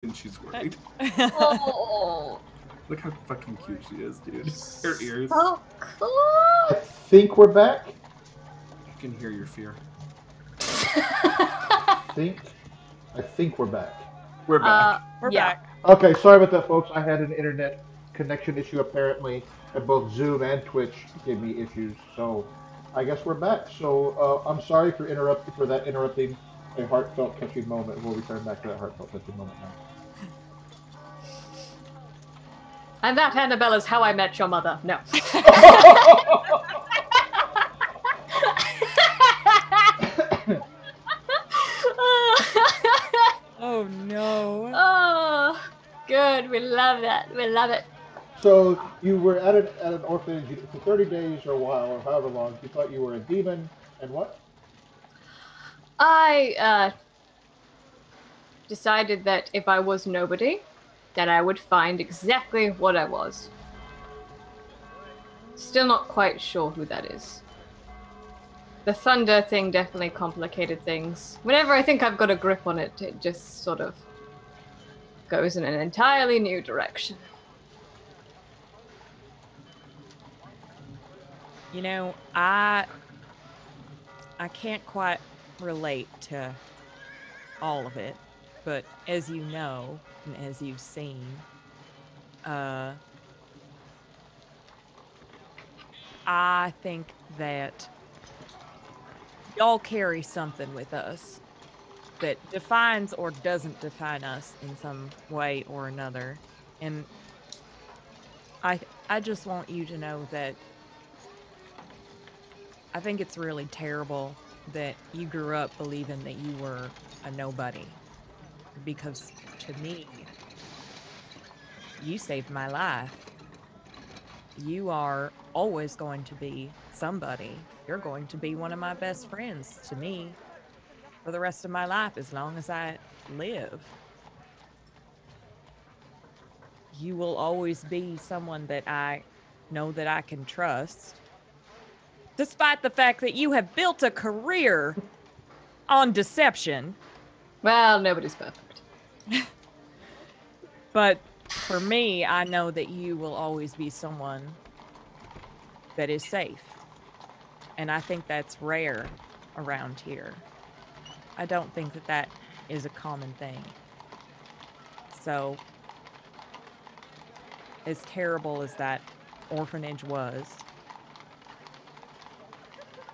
And she's worried. Oh, Look how fucking cute she is, dude. Her ears. so cool. I think we're back. I can hear your fear. Think. I think we're back. We're uh, back. We're yeah. back. Okay, sorry about that, folks. I had an internet connection issue apparently, and both Zoom and Twitch gave me issues. So I guess we're back. So I'm sorry for that interrupting a heartfelt, touching moment. We'll return back to that heartfelt, touching moment now. And that, Annabelle, is how I met your mother. No. Oh no. Oh, good. We love that. We love it. So you were at an orphanage for 30 days or a while or however long. You thought you were a demon and what? I decided that if I was nobody, that I would find exactly what I was. Still not quite sure who that is. The thunder thing definitely complicated things. Whenever I think I've got a grip on it, it just sort of goes in an entirely new direction. You know, I can't quite relate to all of it, but as you know and as you've seen, uh I think that y'all carry something with us that defines or doesn't define us in some way or another. And I just want you to know that I think it's really terrible that you grew up believing that you were a nobody because to me, you saved my life. You are always going to be somebody. You're going to be one of my best friends to me for the rest of my life as long as I live. You will always be someone that I know that I can trust, despite the fact that you have built a career on deception. Well, nobody's perfect. But for me, I know that you will always be someone that is safe. And I think that's rare around here. I don't think that that is a common thing. So, as terrible as that orphanage was,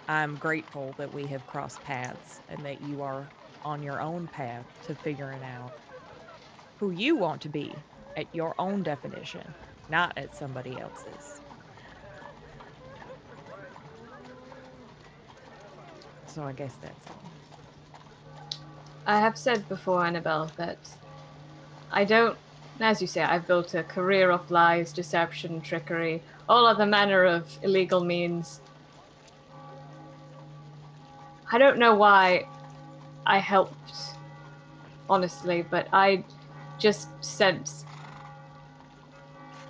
I'm grateful that we have crossed paths and that you are on your own path to figuring out who you want to be at your own definition, not at somebody else's. So I guess that's all. I have said before, Annabelle, that I don't, as you say, I've built a career of lies, deception, trickery, all other manner of illegal means. I don't know why I helped, honestly, but I just sensed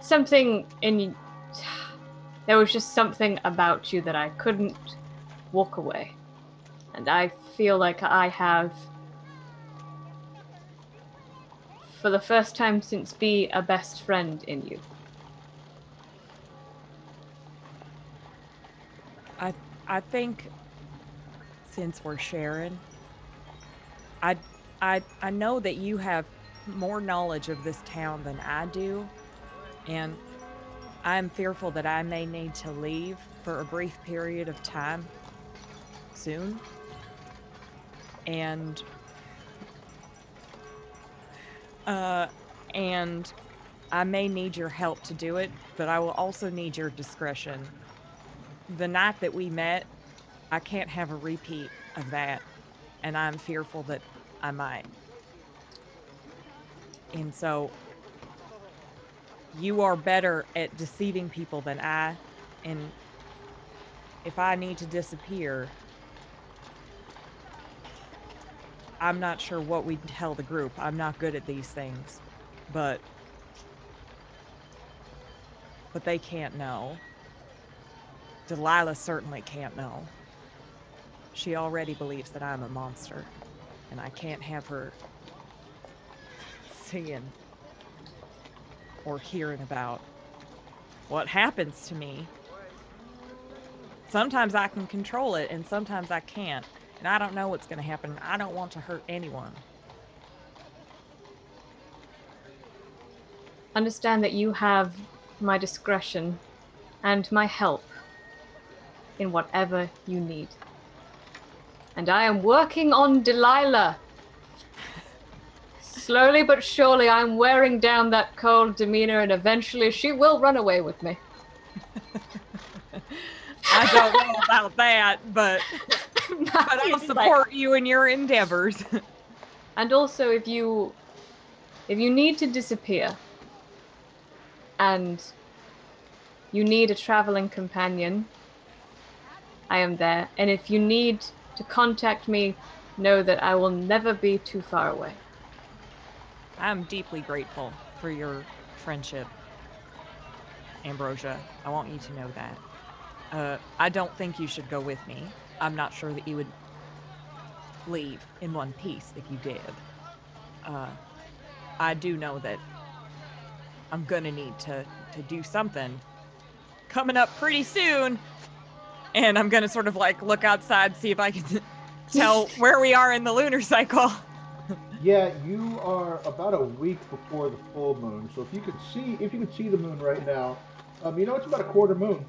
something in. There was just something about you that I couldn't walk away. And I feel like I have, for the first time since be a best friend in you. I I think since we're sharing, I I know that you have more knowledge of this town than I do, and I'm fearful that I may need to leave for a brief period of time soon, and uh and I may need your help to do it, but I will also need your discretion. The night that we met, I can't have a repeat of that, and I'm fearful that I might. And so you are better at deceiving people than I, and if I need to disappear, I'm not sure what we'd tell the group. I'm not good at these things, but they can't know. Delilah certainly can't know. She already believes that I'm a monster, and I can't have her seeing or hearing about what happens to me. Sometimes I can control it, and sometimes I can't. And I don't know what's going to happen. I don't want to hurt anyone. Understand that you have my discretion and my help in whatever you need. And I am working on Delilah. Slowly but surely, I'm wearing down that cold demeanor, and eventually she will run away with me. I don't know about that, but I'll support you in your endeavors. And also, if you need to disappear, and you need a traveling companion, I am there. And if you need to contact me, know that I will never be too far away. I'm deeply grateful for your friendship, Ambrosia. I want you to know that. I don't think you should go with me. I'm not sure that you would leave in one piece if you did. I do know that I'm gonna need to do something coming up pretty soon, and I'm gonna sort of like look outside, see if I can tell where we are in the lunar cycle. Yeah, you are about a week before the full moon. So if you could see the moon right now, it's about a quarter moon.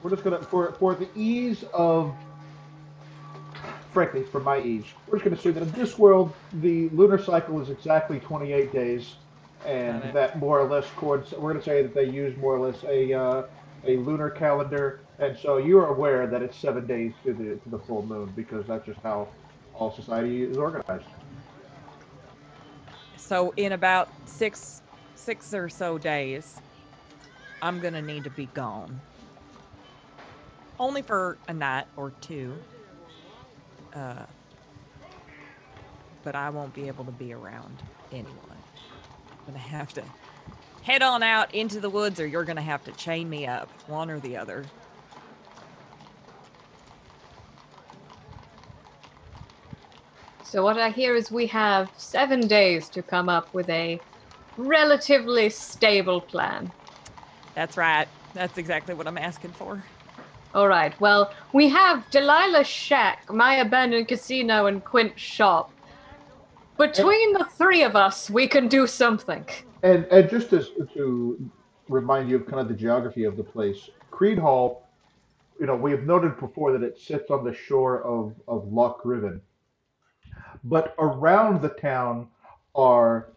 We're just gonna for the ease of, frankly, for my ease, we're just gonna assume that in this world the lunar cycle is exactly 28 days, and that more or less we're gonna say that they use more or less a lunar calendar, and so you are aware that it's 7 days to the full moon because that's just how all society is organized. So in about six or so days, I'm gonna need to be gone. Only for a night or two. But I won't be able to be around anyone. I'm gonna have to head on out into the woods, or you're gonna have to chain me up, one or the other. So what I hear is we have 7 days to come up with a relatively stable plan. That's right. That's exactly what I'm asking for. All right. Well, we have Delilah's shack, my abandoned casino, and Quint's shop. Between the three of us, we can do something. And just to remind you of kind of the geography of the place, Creed Hall, we have noted before that it sits on the shore of Loch Riven. But around the town are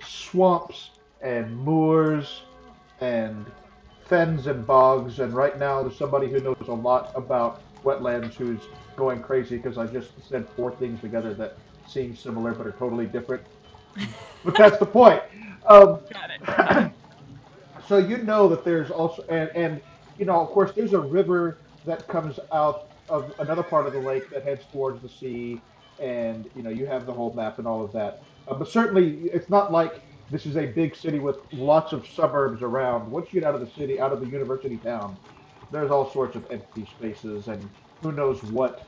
swamps and moors and fens and bogs. And right now, there's somebody who knows a lot about wetlands who's going crazy because I just said four things together that seem similar but are totally different. But that's the point. Got it. So you know that there's also, and of course, there's a river that comes out of another part of the lake that heads towards the sea, and you have the whole map and all of that. But certainly, it's not like this is a big city with lots of suburbs around. Once you get out of the city, out of the university town, there's all sorts of empty spaces and who knows what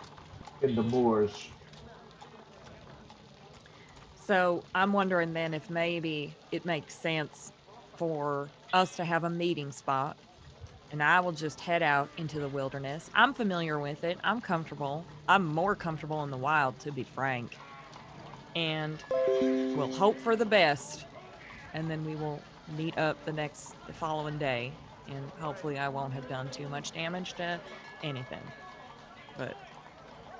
in the moors. So I'm wondering then if maybe it makes sense for us to have a meeting spot, and I will just head out into the wilderness. I'm familiar with it. I'm comfortable. I'm more comfortable in the wild, to be frank. And we'll hope for the best, and then we will meet up the following day, and hopefully I won't have done too much damage to anything. But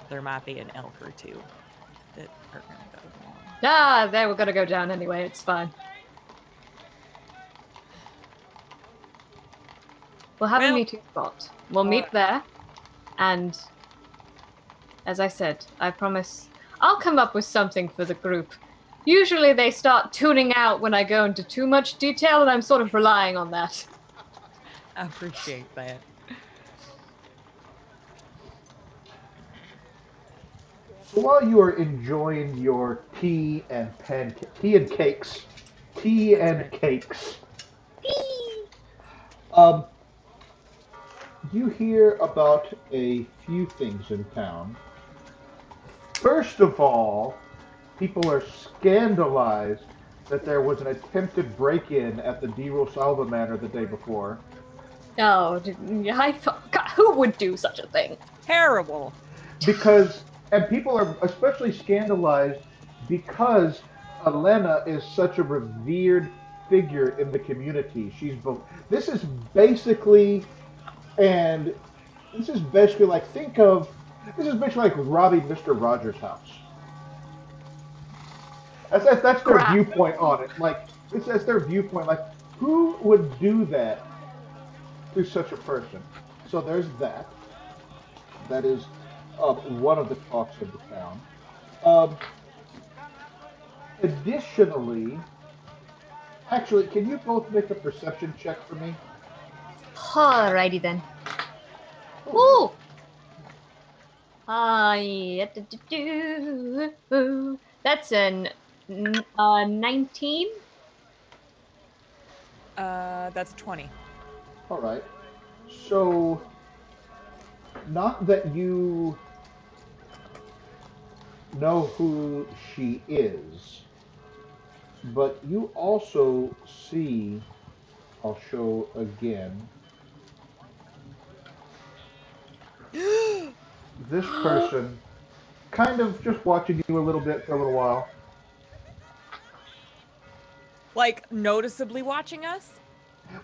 there might be an elk or two that are going to go along. They were gonna go down anyway, it's fine. We'll have a meeting spot. We'll meet there, and as I said, I promise I'll come up with something for the group. Usually they start tuning out when I go into too much detail, and I'm sort of relying on that. I appreciate that. So while you are enjoying your tea and cakes, um, you hear about a few things in town. First of all, people are scandalized that there was an attempted break-in at the Di Rosalva Manor the day before. Oh, I thought, God, who would do such a thing? Terrible. Because, and people are especially scandalized because Elena is such a revered figure in the community. This is basically, and this is basically like, this is basically like robbing Mr. Rogers' house. That's their Crap. viewpoint on it. Like, that's their viewpoint. Like, who would do that to such a person? So there's that. That is one of the talks of the town. Um, Additionally, actually, can you both make a perception check for me? Alrighty then. Ooh, Ooh! Yeah, that's an 19. That's 20. all right. So, not that you know who she is, but you also see, I'll show again, this person kind of just watching you a little bit for a little while. Like, noticeably watching us?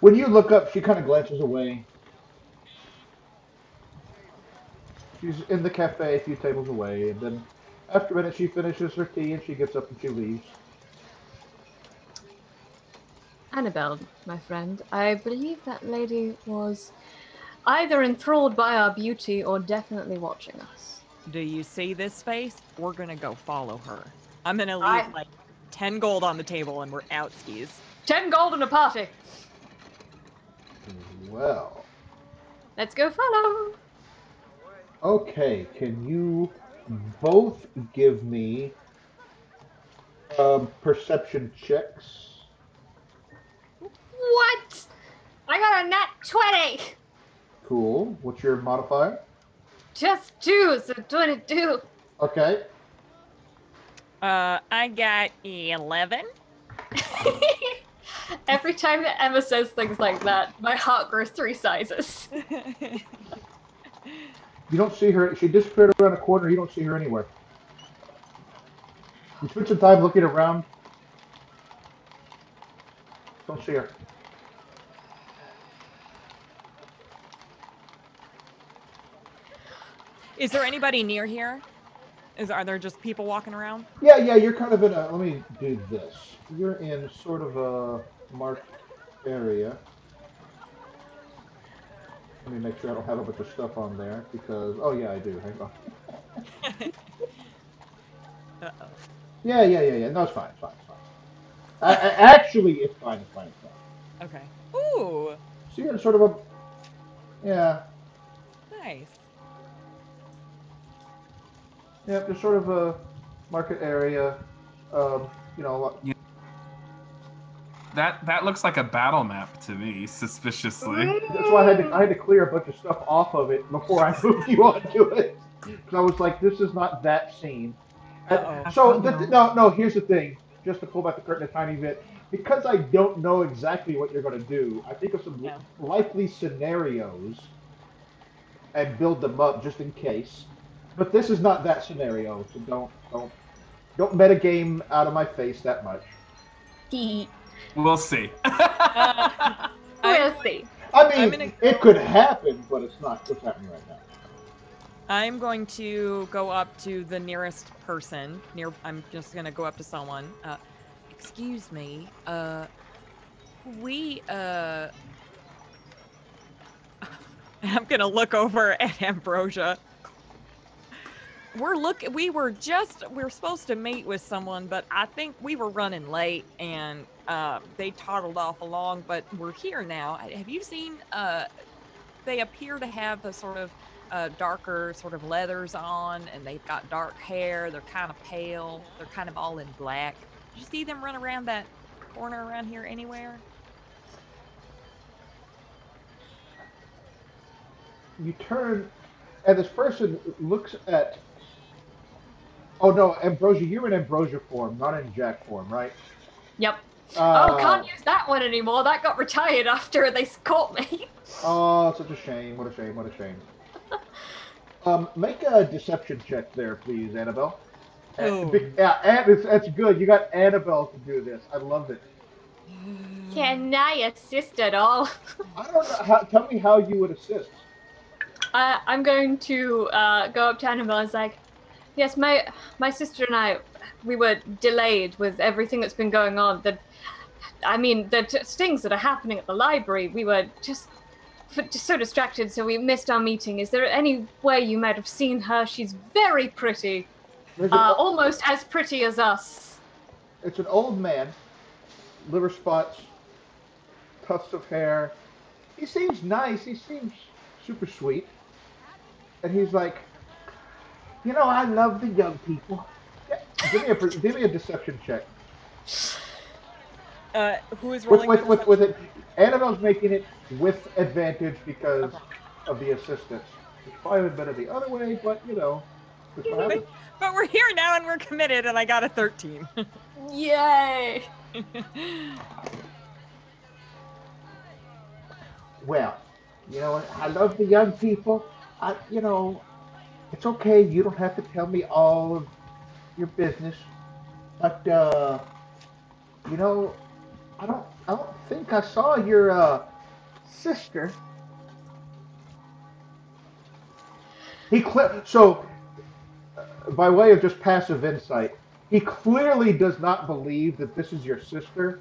When you look up, she kind of glances away. She's in the cafe a few tables away, and then after a minute, she finishes her tea and she gets up and she leaves. Annabelle, my friend, I believe that lady was either enthralled by our beauty or definitely watching us. Do you see this face? We're gonna go follow her. I'm gonna leave I like 10 gold on the table and we're out skis. 10 gold in a party. Well, Let's go follow. okay. Can you both give me perception checks? What? I got a nat 20. Cool. What's your modifier? Just 2, so 22. Okay. I got 11. Every time that Emma says things like that, my heart grows 3 sizes. You don't see her. She disappeared around a corner. You don't see her anywhere. You spend some time looking around. Don't see her. Is there anybody near here? Are there just people walking around? Yeah. You're kind of in a. Let me do this. You're in sort of a marked area. Let me make sure I don't have a bunch of stuff on there because. Oh yeah, I do. Hang on. Uh-oh. Yeah. No, it's fine. It's fine. It's fine. Actually, it's fine. It's fine. It's fine. Okay. Ooh, So you're in sort of a. Yeah. nice. Yeah. There's sort of a market area. You know. Yeah, that looks like a battle map to me, suspiciously. That's why I had to clear a bunch of stuff off of it before I moved you onto it. Because I was like, this is not that scene. Uh-oh. So no. Here's the thing. Just to pull back the curtain a tiny bit, because I don't know exactly what you're going to do. I think of some No. likely scenarios and build them up just in case. But this is not that scenario, so don't metagame out of my face that much. We'll see. Uh, We'll see. I I'm mean, gonna it could happen, but it's not what's happening right now. I'm going to go up to the nearest person. I'm just gonna go up to someone. Excuse me. We I'm gonna look over at Ambrosia. We were supposed to meet with someone, but I think we were running late and they toddled off along, but we're here now. Have you seen they appear to have the sort of darker sort of leathers on, and they've got dark hair. They're kind of pale. They're kind of all in black. Did you see them run around that corner around here anywhere? You turn, and this person looks at Oh no, ambrosia. You're in ambrosia form, not in Jack form, right? Yep. Oh, Uh, can't use that one anymore. That got retired after they caught me. oh, such a shame. What a shame. What a shame. Make a deception check there, please, Annabelle. Oh. Yeah, that's good. You got Annabelle to do this. I love it. Can I assist at all? I don't know. Tell me how you would assist. I'm going to go up to Annabelle and say, yes, my sister and I, we were delayed with everything that's been going on. The things that are happening at the library. We were just so distracted, so we missed our meeting. Is there any way you might have seen her? She's very pretty, There's almost as pretty as us. it's an old man, liver spots, tufts of hair. He seems nice. He seems super sweet. And he's like, I love the young people. Yeah, give me a deception check. Who is With rolling with the with with deception? it, Annabelle's making it with advantage because Okay. of the assistance. It's probably been the other way, but that's what happens. But we're here now and we're committed, and I got a 13. Yay! Well, I love the young people. It's okay. You don't have to tell me all of your business, but you know, I don't think I saw your sister. So by way of just passive insight, he clearly does not believe that this is your sister,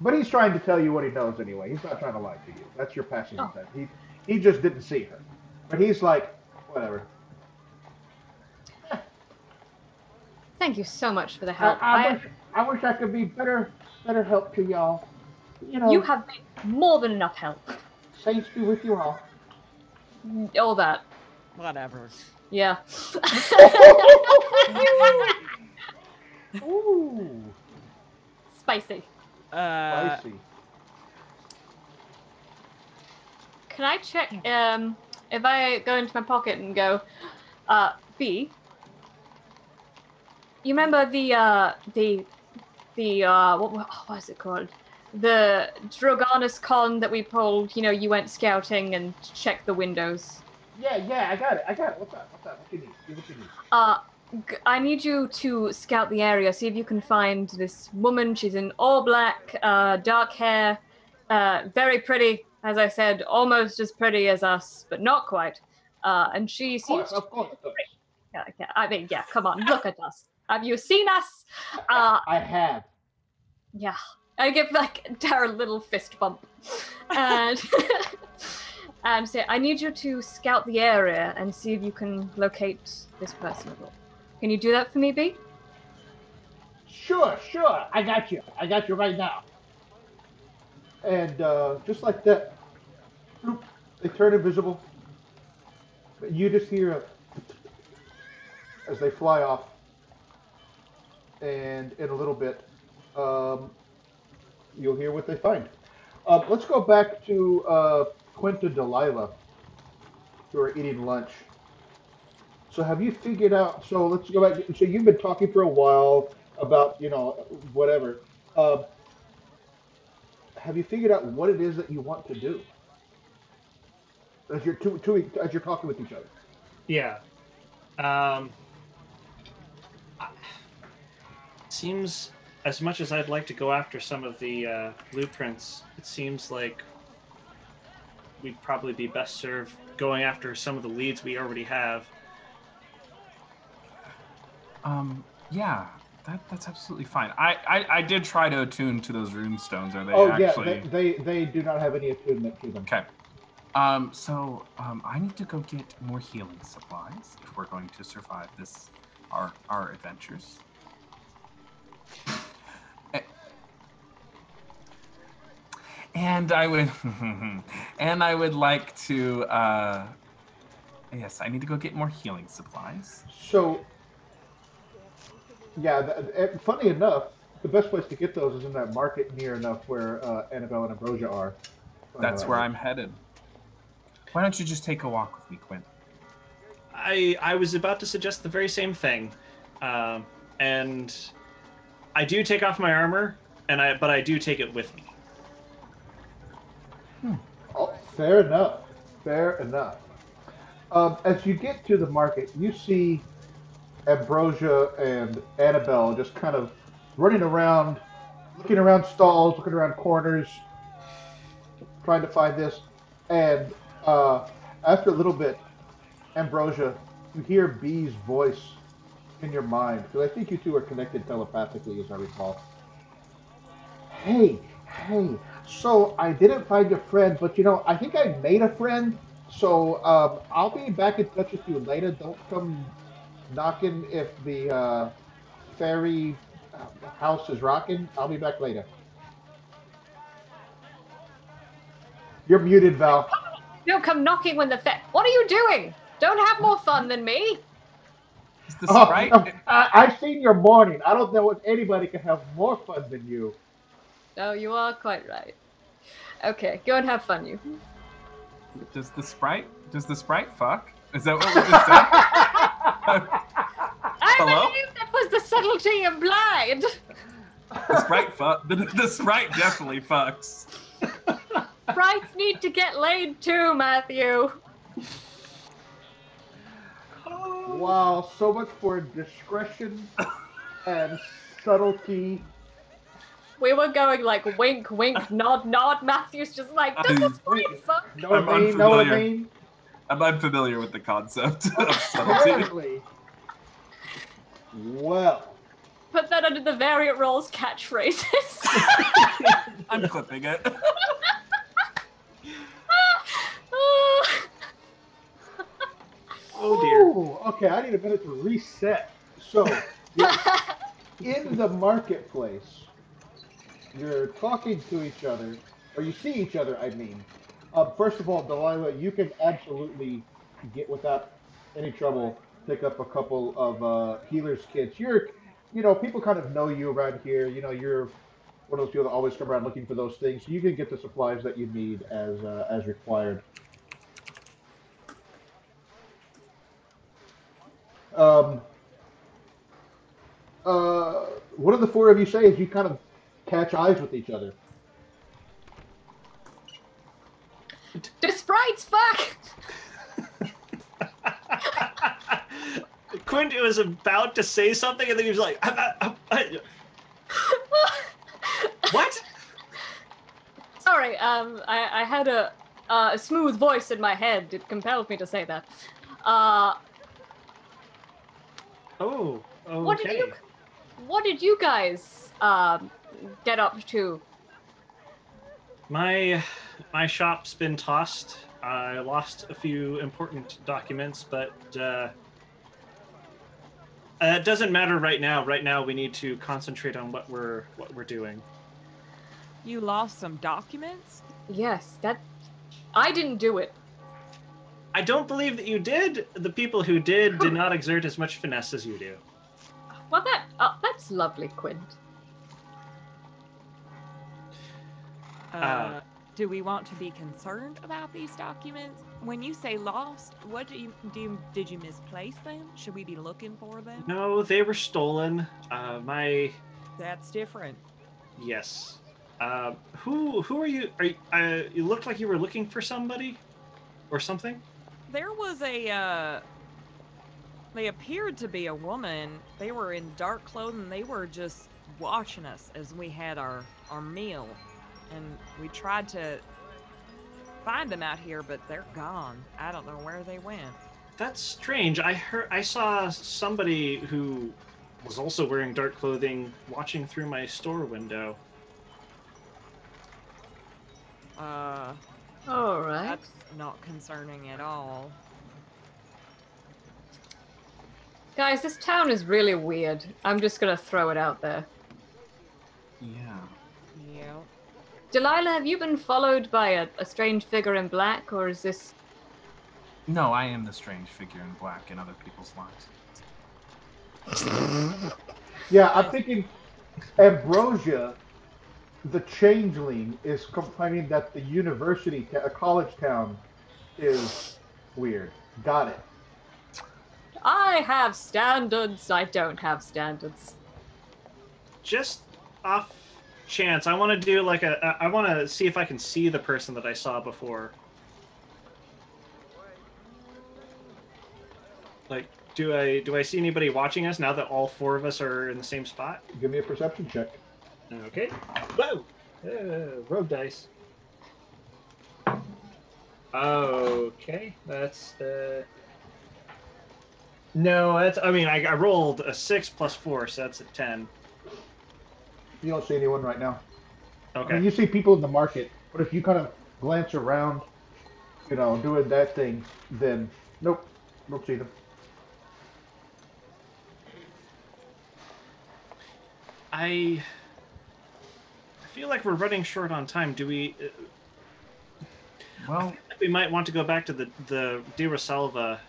but he's trying to tell you what he knows anyway. He's not trying to lie to you. That's your passive Oh, insight. He just didn't see her, but he's like, whatever. thank you so much for the I, help. I wish I wish I could be better help to y'all. You have been more than enough help. Saints be with you all. All that. Whatever. Yeah. Ooh, Spicy. spicy. Can I check if I go into my pocket and go, B, you remember what was it called? The Drogonus con that we pulled, you went scouting and checked the windows. Yeah, I got it. What's up? What you need? What you need? I need you to scout the area, see if you can find this woman. She's in all black, dark hair, very pretty, as I said, almost as pretty as us, but not quite. And she seems to Of course. yeah, I mean, yeah, come on, look at us. Have you seen us? I have. Yeah. I give Tara a little fist bump. And and say, I need you to scout the area and see if you can locate this person. Can you do that for me, B? Sure. I got you. I got you right now. And just like that, bloop, they turn invisible. You just hear as they fly off. And in a little bit, um, you'll hear what they find. Let's go back to Quinta Delilah, who are eating lunch. So have you figured out? So let's go back. So you've been talking for a while about whatever. Uh, have you figured out what it is that you want to do as as you're talking with each other? Yeah. Um, seems as much as I'd like to go after some of the blueprints, it seems like we'd probably be best served going after some of the leads we already have. Yeah, that's absolutely fine. I did try to attune to those rune stones. Are they Oh actually? yeah, they do not have any attunement to them. Okay. So I need to go get more healing supplies if we're going to survive our adventures. And I would like to yes, I need to go get more healing supplies. So yeah, funny enough, the best place to get those is in that market near enough where Annabelle and Ambrosia are. That's where I'm headed. Why don't you just take a walk with me, Quinn? I was about to suggest the very same thing. And I do take off my armor, but I do take it with me. Oh, fair enough. Fair enough. As you get to the market, you see Ambrosia and Annabelle just kind of running around, looking around stalls, looking around corners, trying to find this. And after a little bit, Ambrosia, you hear B's voice in your mind, because I think you two are connected telepathically, as I recall. Hey, hey, so I didn't find your friend, but I think I made a friend. So I'll be back in touch with you later. Don't come knocking if the fairy house is rocking. I'll be back later. You're muted, Val. Don't come knocking when the What are you doing? Don't have more fun than me. Is the Oh, sprite? no, I've seen your morning. I don't know if anybody can have more fun than you. No, you are quite right. Okay, go and have fun, you. Does the sprite? Does the sprite fuck? Is that what we just said? I Hello? believe that was the subtlety implied. The sprite fuck. The sprite definitely fucks. Sprites need to get laid too, Matthew. Wow, so much for discretion and subtlety. We were going like wink, wink, nod, nod. Matthew's just like, does the sprite fuck? Know what I'm I mean? Know what I unfamiliar. mean? I'm unfamiliar with the concept of subtlety. Apparently. Well, Put that under the variant roles catchphrases. I'm clipping it. Oh dear. ooh, okay, I need a minute to reset. So, you're in the marketplace. You're talking to each other, or you see each other, I mean. First of all, Delilah, you can absolutely get without any trouble pick up a couple of healers kits. People kind of know you around here. You're one of those people that always come around looking for those things. So you can get the supplies that you need as required. Um, what do the four of you say as you kind of catch eyes with each other? The sprites fuck. Quint was about to say something, and then he was like, "What?" Sorry, I had a smooth voice in my head. It compelled me to say that. Oh, What okay. What did you guys get up to? My shop's been tossed. I lost a few important documents, but it doesn't matter right now. Right now, we need to concentrate on what we're doing. You lost some documents? Yes, I didn't do it. I don't believe that you did. The people who did not exert as much finesse as you do. Well, that's lovely, Quint. Do we want to be concerned about these documents? When you say lost, what did you misplace them? Should we be looking for them? No, they were stolen. That's different. Yes. Who are you? You looked like you were looking for somebody or something. There was they appeared to be a woman. They were in dark clothing. They were just watching us as we had our meal. And we tried to find them out here, but they're gone. I don't know where they went. That's strange. I saw somebody who was also wearing dark clothing watching through my store window. All right. That's not concerning at all. Guys, this town is really weird. I'm just gonna throw it out there. Yeah. Yeah. Delilah, have you been followed by a strange figure in black, or is this... No, I am the strange figure in black in other people's lives. Yeah, I'm thinking Ambrosia, the changeling, is complaining that the a college town, is weird. Got it. I have standards. I don't have standards. Just off chance, I want to do like I want to see if I can see the person that I saw before. Like, do I see anybody watching us now that all four of us are in the same spot? Give me a perception check. Okay. Whoa! Rogue dice. Okay, that's no, that's. I mean, I rolled a 6 + 4, so that's a 10. You don't see anyone right now. I mean, Okay. you see people in the market, but if you kind of glance around, doing that thing, then nope, don't see them. I feel like we're running short on time. Do we? I Well, feel like we might want to go back to the De Rosalva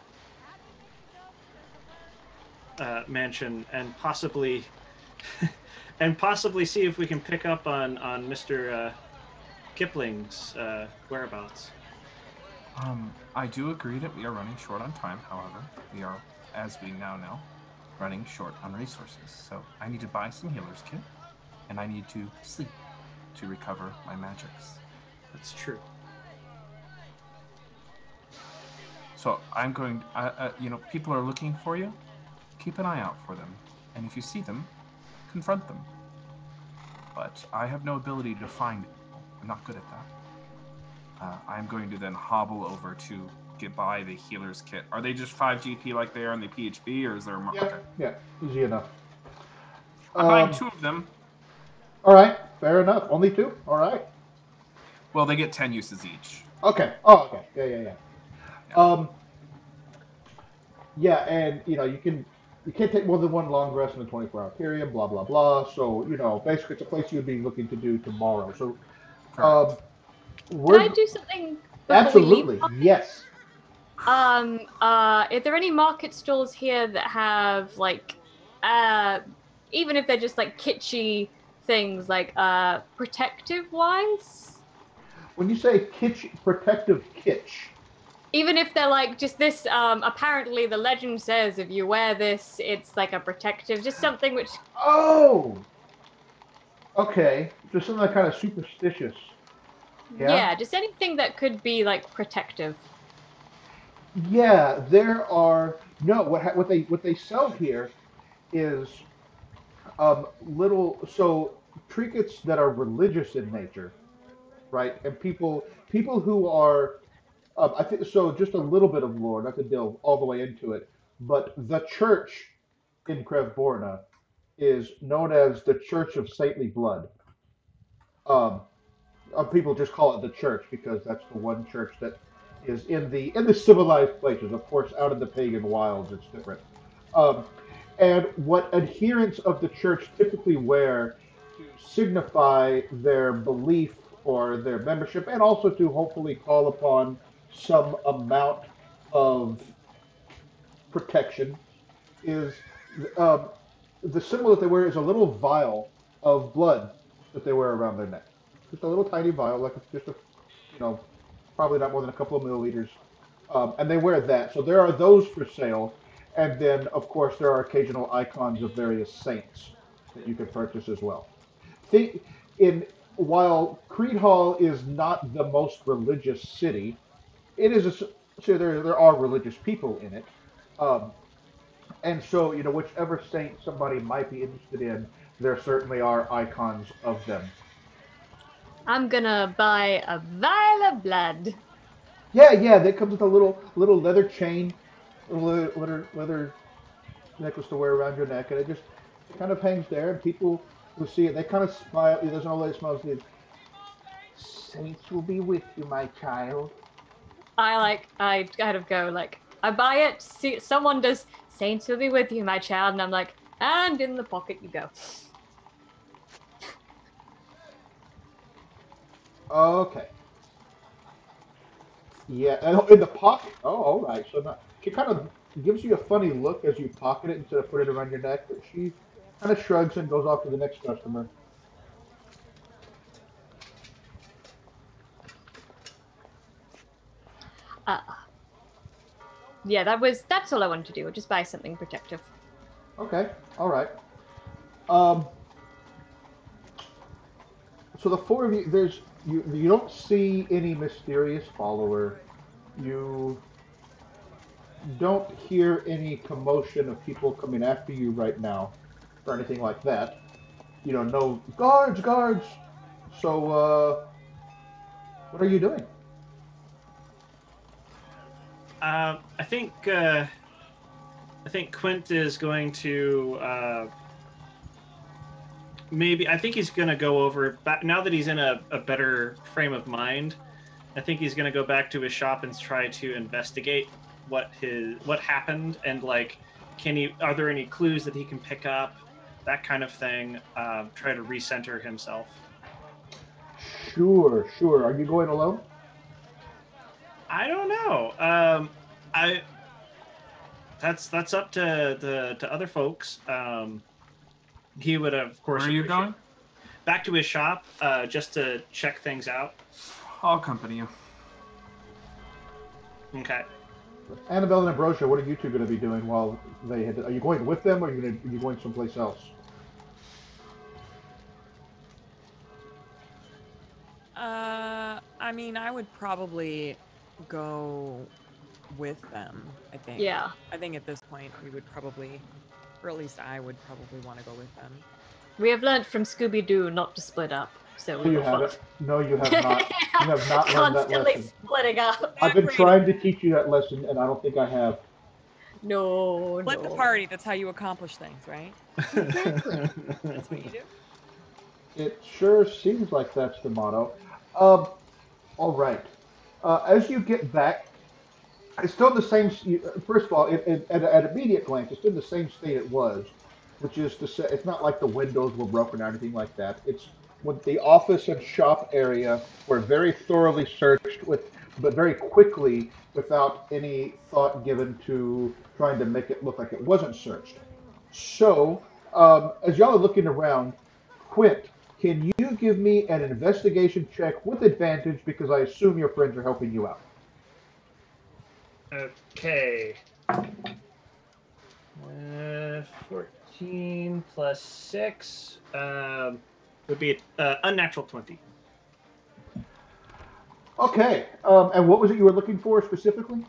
mansion and possibly see if we can pick up on Mr. Kipling's whereabouts. I do agree that we are running short on time. However, we are, as we now know, running short on resources. So I need to buy some healer's kit, and I need to sleep to recover my magics. That's true. So I'm going. People are looking for you. Keep an eye out for them, and if you see them, confront them. But I have no ability to find people. I'm not good at that. I'm going to then hobble over to get by the healer's kit. Are they just 5 GP like they are in the PHB, or is there more? Yeah, Okay. yeah, easy enough. I'm buying 2 of them. All right, fair enough. Only 2. All right. Well, they get 10 uses each. Okay. Oh, okay. Yeah. Yeah. Yeah, and you can't take more than one long rest in a 24-hour period. Blah blah blah. So basically, it's a place you'd be looking to do tomorrow. So, um, Correct. Can I we're do something before we leave? absolutely yes. Are there any market stalls here that have like, even if they're just like kitschy things, like protective wise? When you say kitsch, protective kitsch, Even if they're like just this, apparently the legend says if you wear this, it's like a protective, just something which, oh, okay, just something kind of superstitious. Yeah, yeah, just anything that could be like protective. yeah. There are no what they sell here is little trinkets that are religious in nature, right? And people who are I think so. Just a little bit of lore, not to delve all the way into it, but the church in Krevborna is known as the Church of Saintly Blood. Um, People just call it the church because that's the one church that is in the civilized places. Of course, out in the pagan wilds, it's different. Um, and what adherents of the church typically wear to signify their belief or their membership, and also to hopefully call upon some amount of protection, is um, the symbol that they wear is a little vial of blood that they wear around their neck. Just a little tiny vial, like it's just you know, probably not more than a couple of milliliters. And they wear that. So there are those for sale. And then, of course, there are occasional icons of various saints that you can purchase as well. Think in While Creed Hall is not the most religious city, it is a so there are religious people in it. Um, and so, whichever saint somebody might be interested in, there certainly are icons of them. I'm gonna buy a vial of blood. Yeah, that comes with a little leather chain, a little leather necklace to wear around your neck, and it kind of hangs there, and people who see it, they kind of smile. There's an old lady smiles. Saints will be with you, my child. I kind of go like, I buy it. See, someone does. Saints will be with you, my child, and I'm like, and in the pocket you go. Okay. Yeah, and in the pocket. Oh, all right. So now she kind of gives you a funny look as you pocket it instead of put it around your neck, but she kind of shrugs and goes off to the next customer. Uh, Yeah, that's all I wanted to do. Just buy something protective. Okay, all right. Um, so the four of you, you don't see any mysterious follower. You don't hear any commotion of people coming after you right now, or anything like that. You know, no guards, guards. So, what are you doing? I think Quint is going to maybe. I think he's going to go over back now that he's in a better frame of mind. I think he's going to go back to his shop and try to investigate what happened and like are there any clues that he can pick up, that kind of thing. Try to recenter himself. Sure, sure. Are you going alone? I don't know. I that's up to to other folks. He would of course Where are you appreciate going? back to his shop just to check things out. I'll accompany you. Okay. Annabelle and Ambrosia, what are you two going to be doing while they head? Are you going with them, or are you going someplace else? I mean, I would probably go with them, I think. Yeah. I think at this point we would probably, or at least I would probably want to go with them. We have learned from Scooby Doo not to split up, so No, we you will follow. haven't. No, you have not. You have not learned that Constantly lesson. splitting up. I've been Agreed. trying to teach you that lesson, and I don't think I have. No, Split the no. party, that's how you accomplish things, right? Exactly. That's what you do. It sure seems like that's the motto. Um, all right. As you get back, it's still in the same. First of all, at immediate glance, it's in the same state it was, which is to say, it's not like the windows were broken or anything like that. It's when the office and shop area were very thoroughly searched but very quickly without any thought given to trying to make it look like it wasn't searched. So, as y'all are looking around, Quint, can you give me an investigation check with advantage because I assume your friends are helping you out? Okay. 14 plus 6 would be unnatural 20. Okay. And what was it you were looking for specifically?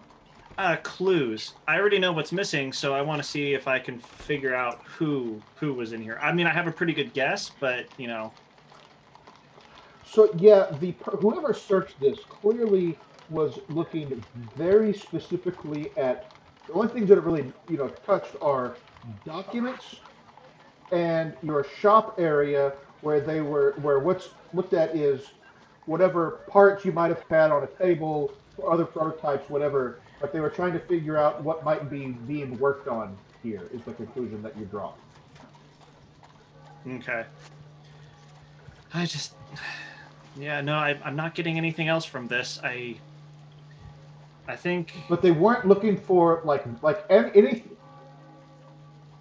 Clues. I already know what's missing, so I want to see if I can figure out who was in here. I mean, I have a pretty good guess, but you know. So yeah, the whoever searched this clearly was looking very specifically at the only things that are really touched are documents and your shop area where what's looked at is whatever parts you might have had on a table or other prototypes, whatever. But they were trying to figure out what might be being worked on here. Is the conclusion that you draw? Okay. I just. Yeah, no, I'm not getting anything else from this. I think. But they weren't looking for any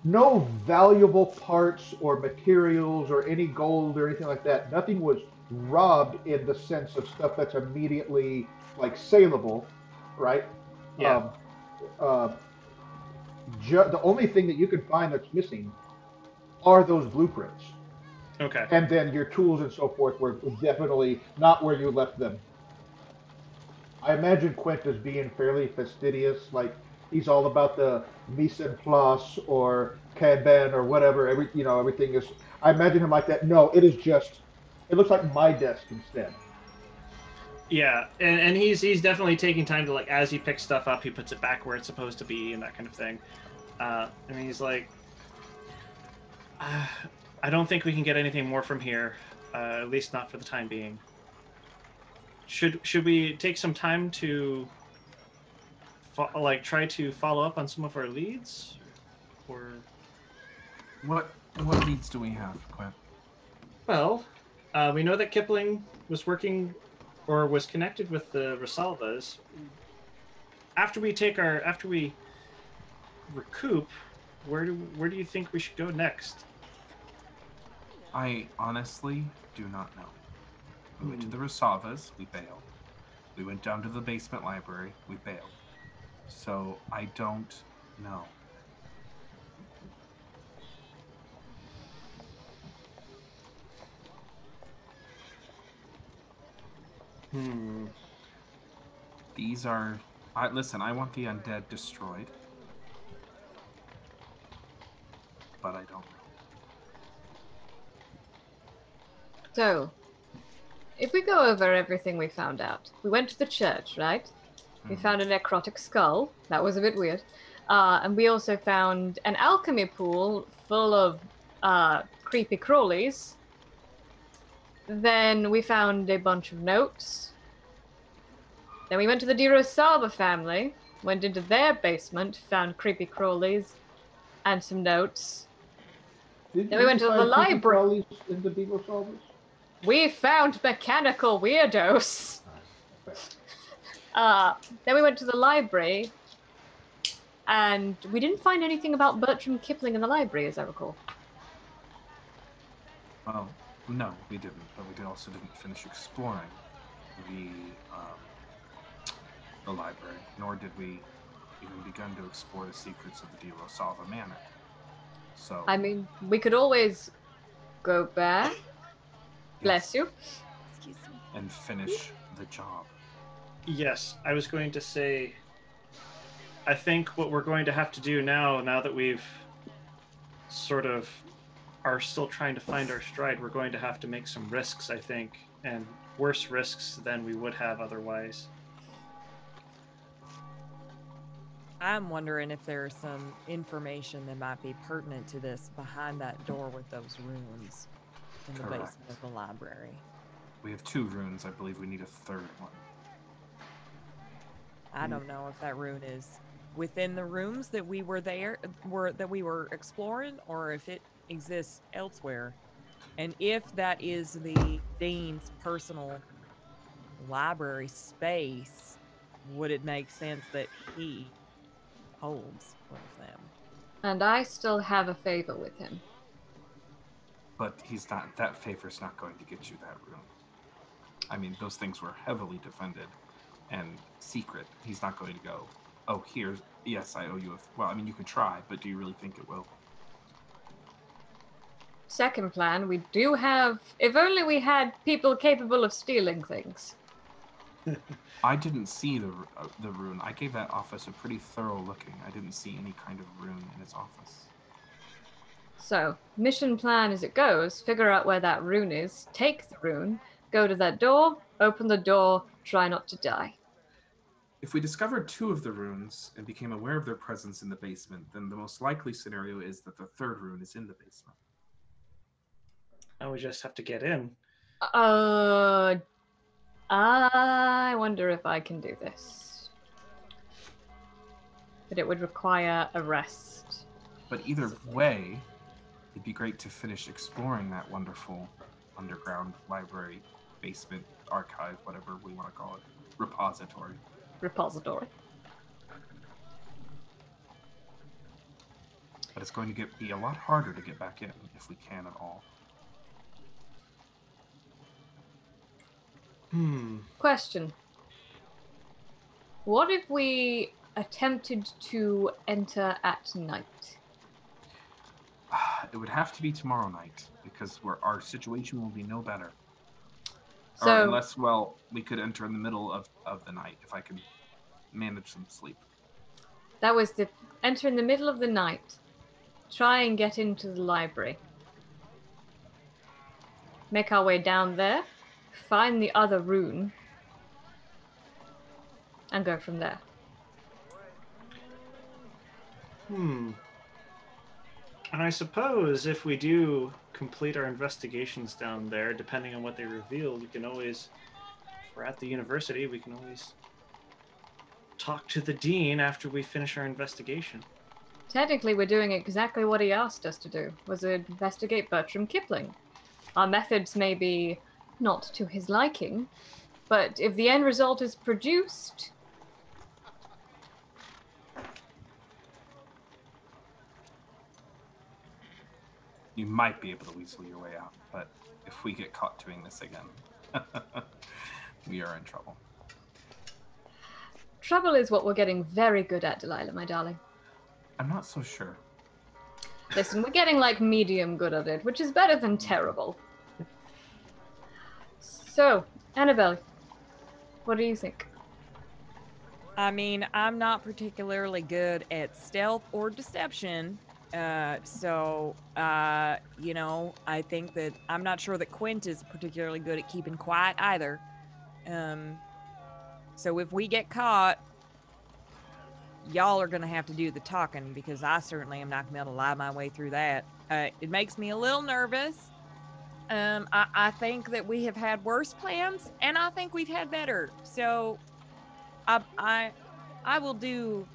no valuable parts or materials or any gold or anything like that. Nothing was robbed in the sense of stuff that's immediately like saleable, right? Yeah. Um, uh, the only thing that you can find that's missing are those blueprints, Okay. and then your tools and so forth were definitely not where you left them. I imagine Quint as being fairly fastidious, like he's all about the mise en place or Kanban or whatever. Everything is. I imagine him like that. No, it is just. It looks like my desk instead. Yeah, and he's definitely taking time to like as he picks stuff up, he puts it back where it's supposed to be and that kind of thing. And he's like, I don't think we can get anything more from here, at least not for the time being. Should we take some time to try to follow up on some of our leads, or What leads do we have, Quint? well, we know that Kipling was working or was connected with the Rosalvas. After we recoup, where do you think we should go next? I honestly do not know. We went to Hmm. the Rosavas, we bailed. We went down to the basement library, we bailed. So I don't know. Hmm. These are. Listen, I want the undead destroyed, but I don't know. So, if we go over everything we found out, we went to the church, right? We found a necrotic skull. That was a bit weird. And we also found an alchemy pool full of creepy crawlies. Then we found a bunch of notes. Then we went to the Dirosaba family, went into their basement, found creepy crawlies and some notes. Then we Did went you to the find creepy library. crawlies in the Beagle Solvers? We found mechanical weirdos. Okay. Then we went to the library, and we didn't find anything about Bertram Kipling in the library, as I recall. Well, no, we didn't. But we also didn't finish exploring the library, nor did we even begin to explore the secrets of the Di Rosalva Manor. So I mean, we could always go back. Bless you. Excuse me. and finish the job. Yes, I was going to say. I think what we're going to have to do now that we've sort of are still trying to find our stride, we're going to have to make some risks, I think, and worse risks than we would have otherwise. I'm wondering if there's some information that might be pertinent to this behind that door with those runes in the Correct. basement of the library. We have 2 runes. I believe we need a third one. I don't know if that rune is within the rooms that we were exploring, or if it exists elsewhere. And if that is the dean's personal library space, would it make sense that he holds one of them? And I still have a favor with him. But that favor's not going to get you that rune. I mean, those things were heavily defended and secret. He's not going to go, oh, yes, I owe you well, I mean, you could try, but do you really think it will? Second plan, we do have. If only we had people capable of stealing things. I didn't see the rune. I gave that office a pretty thorough looking. I didn't see any kind of rune in its office. So, mission plan as it goes, figure out where that rune is, take the rune, go to that door, open the door, try not to die. If we discovered 2 of the runes and became aware of their presence in the basement, then the most likely scenario is that the third rune is in the basement. Now we just have to get in. I wonder if I can do this. But it would require a rest. But either way, it'd be great to finish exploring that wonderful underground library, basement, archive, whatever we want to call it, repository. Repository. But it's going to be a lot harder to get back in if we can at all. Question. What if we attempted to enter at night? It would have to be tomorrow night because our situation will be no better. So, Or unless, well, we could enter in the middle of the night if I can manage some sleep. that was the enter in the middle of the night. Try and get into the library. Make our way down there, find the other rune, and go from there. And I suppose if we do complete our investigations down there, depending on what they reveal, we can always, if we're at the university, we can always talk to the dean after we finish our investigation. Technically, we're doing exactly what he asked us to do, was investigate Bertram Kipling. Our methods may be not to his liking, but if the end result is produced, You might be able to weasel your way out, but if we get caught doing this again, we are in trouble. Trouble is what we're getting very good at, Delilah, my darling. I'm not so sure. Listen, we're getting like medium good at it, which is better than terrible. So, Annabelle, what do you think? I mean, I'm not particularly good at stealth or deception. So, you know, I think that I'm not sure that Quint is particularly good at keeping quiet either. So if we get caught, y'all are going to have to do the talking because I certainly am not going to be able to lie my way through that. It makes me a little nervous. I think that we have had worse plans, and I think we've had better. So, I will do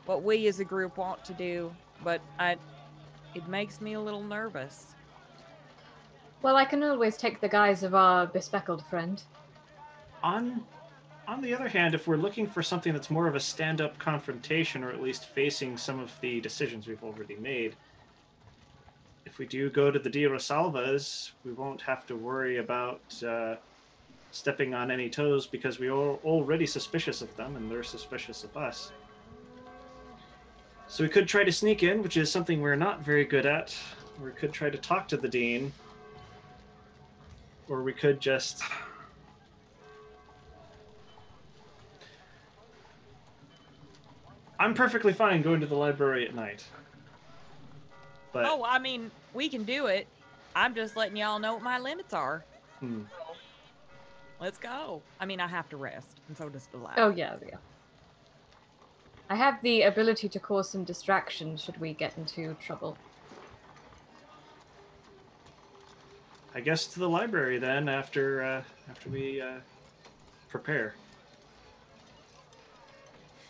what we as a group want to do, but it makes me a little nervous. Well, I can always take the guise of our bespectacled friend. On the other hand, if we're looking for something that's more of a stand-up confrontation, or at least facing some of the decisions we've already made, if we do go to the Dia Rosalvas, we won't have to worry about stepping on any toes because we are already suspicious of them and they're suspicious of us. So we could try to sneak in, which is something we're not very good at. Or we could try to talk to the Dean. Or we could just... I'm perfectly fine going to the library at night. But... Oh, I mean, we can do it. I'm just letting y'all know what my limits are. Let's go. I mean, I have to rest, and so does Delilah. Oh, yeah. I have the ability to cause some distraction should we get into trouble. I guess to the library then, after we prepare.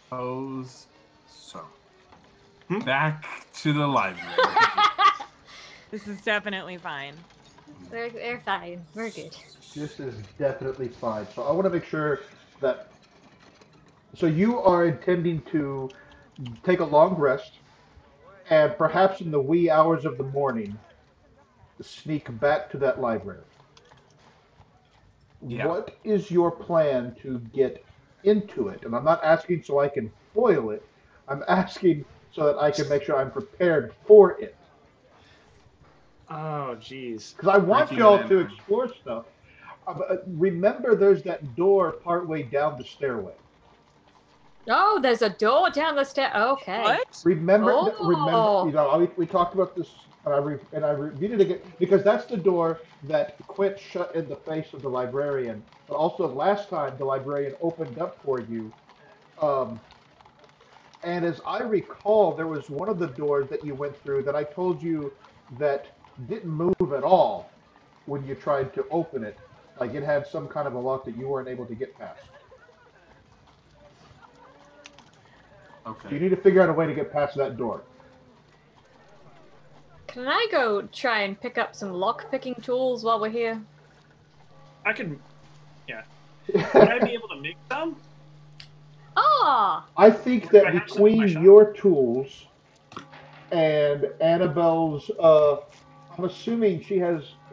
Suppose so. Back to the library. This is definitely fine. They're fine. We're good. This is definitely fine. So I want to make sure that. So you are intending to take a long rest, and perhaps in the wee hours of the morning, sneak back to that library. Yeah. What is your plan to get into it? And I'm not asking so I can foil it. I'm asking so that I can make sure I'm prepared for it. Oh, jeez. Because I want Breaking y'all and to entering. explore stuff. Remember, there's that door partway down the stairway. Oh, there's a door down the stair. Okay. What? Remember, Oh. you know, we talked about this, and I reviewed it again because that's the door that Quint shut in the face of the librarian. But also, last time the librarian opened up for you, um, and as I recall, there was one of the doors that you went through that I told you that didn't move at all when you tried to open it. Like it had some kind of a lock that you weren't able to get past. So you Okay. need to figure out a way to get past that door. Can I go try and pick up some lock-picking tools while we're here? I can... Yeah. Would I be able to make some? Ah! I think Do I that have some in my between shop? your tools and Annabelle's, I'm assuming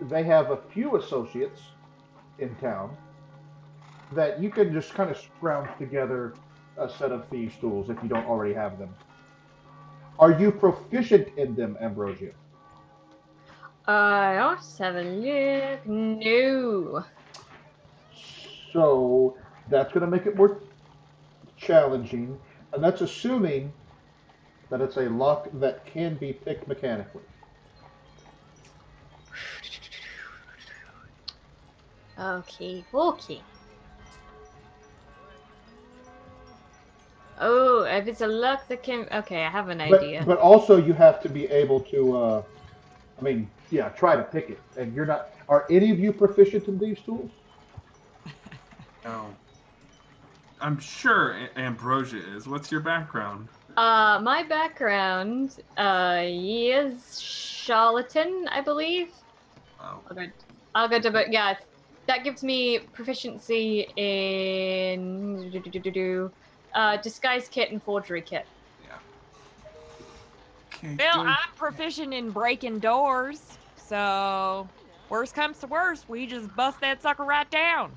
they have a few associates in town that you can just kind of scrounge together a set of thieves' tools if you don't already have them. Are you proficient in them, Ambrosia? Let's have a look. No. So that's going to make it more challenging, and that's assuming that it's a lock that can be picked mechanically. Okay. Oh, if it's a lock that can... Okay, I have an idea. But also you have to be able to, I mean, yeah, try to pick it. And you're not. Are any of you proficient in these tools? No. I'm sure Ambrosia is. What's your background? My background, is charlatan, I believe. Oh. I'll go to, but yeah, that gives me proficiency in disguise kit and forgery kit. Yeah. Okay, Well, good. I'm proficient in breaking doors, so worst comes to worst, we just bust that sucker right down.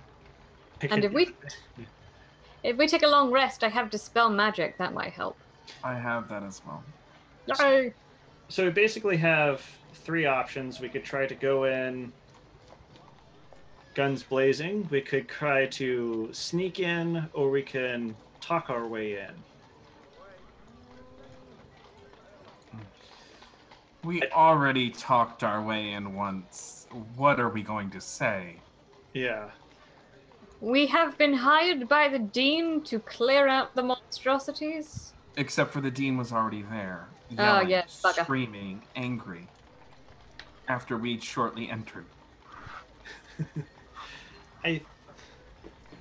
And if we If we take a long rest, I have Dispel Magic. That might help. I have that as well. Yay! So we basically have 3 options. We could try to go in guns blazing. We could try to sneak in, or we can talk our way in. We already talked our way in once. What are we going to say? Yeah. We have been hired by the Dean to clear out the monstrosities. Except for the Dean was already there, Oh, yelling, yes, bugger. screaming, angry, after we'd shortly entered.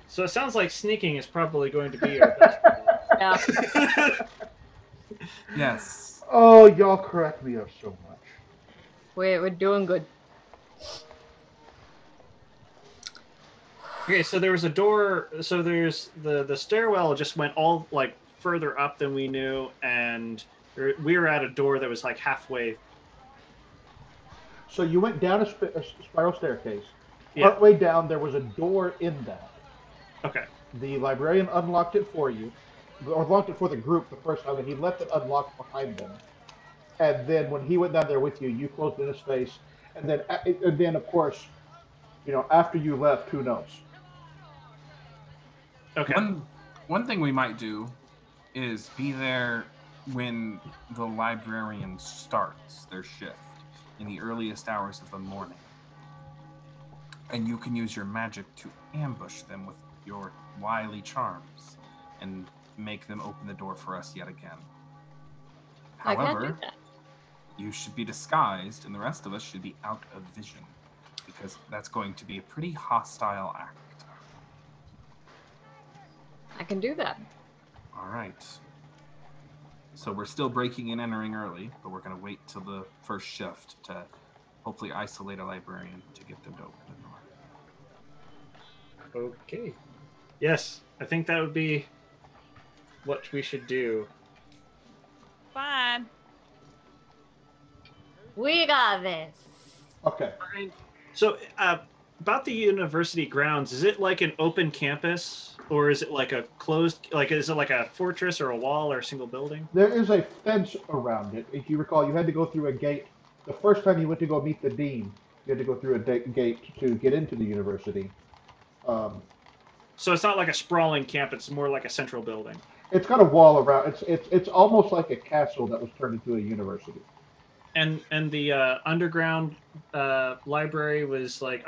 So it sounds like sneaking is probably going to be our best Yeah. Yes. Oh, y'all correct me up so much. We're doing good. Okay, so there was a door. So there's the stairwell just went all like further up than we knew, and we were at a door that was like halfway. So you went down a spiral staircase. Yeah. Partway down, there was a door in that. Okay. The librarian unlocked it for you, or locked it for the group the first time, and he left it unlocked behind them. And then when he went down there with you, you closed in his face. And then of course, after you left, who knows? Okay. One thing we might do is be there when the librarian starts their shift in the earliest hours of the morning. And you can use your magic to ambush them with your wily charms and make them open the door for us yet again. I can't do However, that. you should be disguised and the rest of us should be out of vision because that's going to be a pretty hostile act. I can do that. All right. So we're still breaking and entering early, but we're going to wait till the first shift to hopefully isolate a librarian to get them to open the door. Okay. Yes, I think that would be what we should do. Fine. We got this. Okay. So, about the university grounds, is it like an open campus, or is it like a closed? Like, is it like a fortress or a wall or a single building? There is a fence around it. If you recall, you had to go through a gate. The first time you went to go meet the dean, you had to go through a gate to get into the university. So it's not like a sprawling campus; it's more like a central building. It's got a wall around. It's almost like a castle that was turned into a university. And the underground library was like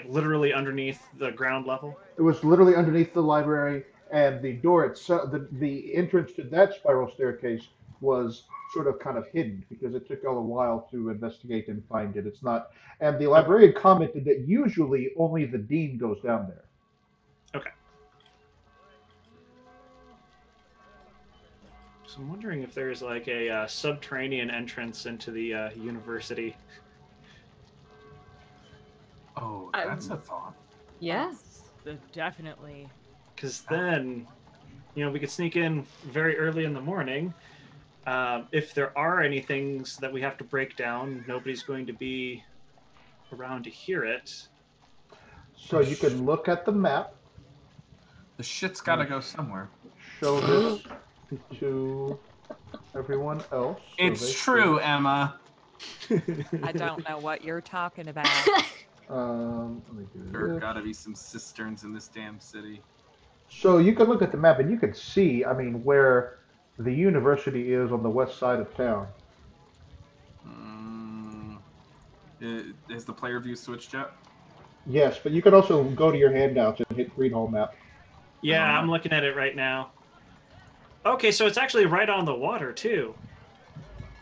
literally underneath the ground level. It was literally underneath the library, and the door itself, the entrance to that spiral staircase was sort of kind of hidden because it took a while to investigate and find it. It's not, and the librarian commented that usually only the dean goes down there. Okay. So I'm wondering if there's like a subterranean entrance into the university. Oh, that's a thought. Yes. Definitely. Because then, we could sneak in very early in the morning. If there are any things that we have to break down, nobody's going to be around to hear it. So you can look at the map, The shit's got to go somewhere. show this to everyone else. So It's true, Emma. I don't know what you're talking about. Let me do There this. got to be some cisterns in this damn city. So you can look at the map and you can see, where the university is on the west side of town. Is the player view switched yet? Yes, but you can also go to your handouts and hit read whole map. Yeah, I'm looking at it right now. Okay, so it's actually right on the water too.